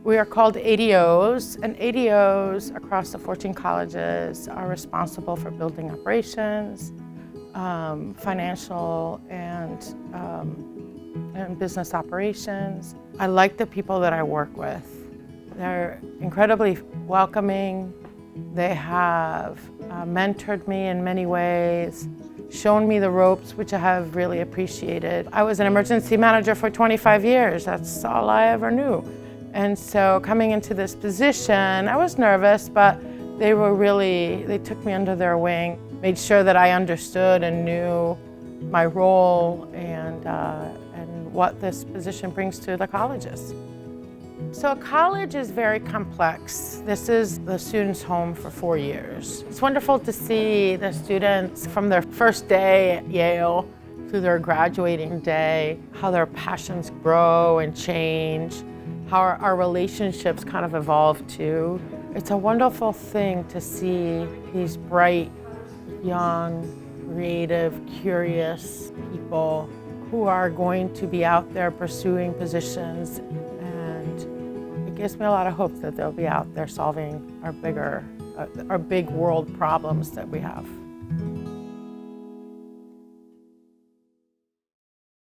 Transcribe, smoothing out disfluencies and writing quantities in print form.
We are called ADOs, and ADOs across the 14 colleges are responsible for building operations, financial and business operations. I like the people that I work with. They're incredibly welcoming. They have mentored me in many ways, shown me the ropes, which I have really appreciated. I was an emergency manager for 25 years. That's all I ever knew. And so coming into this position, I was nervous, but they took me under their wing, made sure that I understood and knew my role and what this position brings to the colleges. So a college is very complex. This is the students' home for 4 years. It's wonderful to see the students from their first day at Yale through their graduating day, how their passions grow and change, how our relationships kind of evolve too. It's a wonderful thing to see these bright, young, creative, curious people who are going to be out there pursuing positions, and it gives me a lot of hope that they'll be out there solving our big world problems that we have.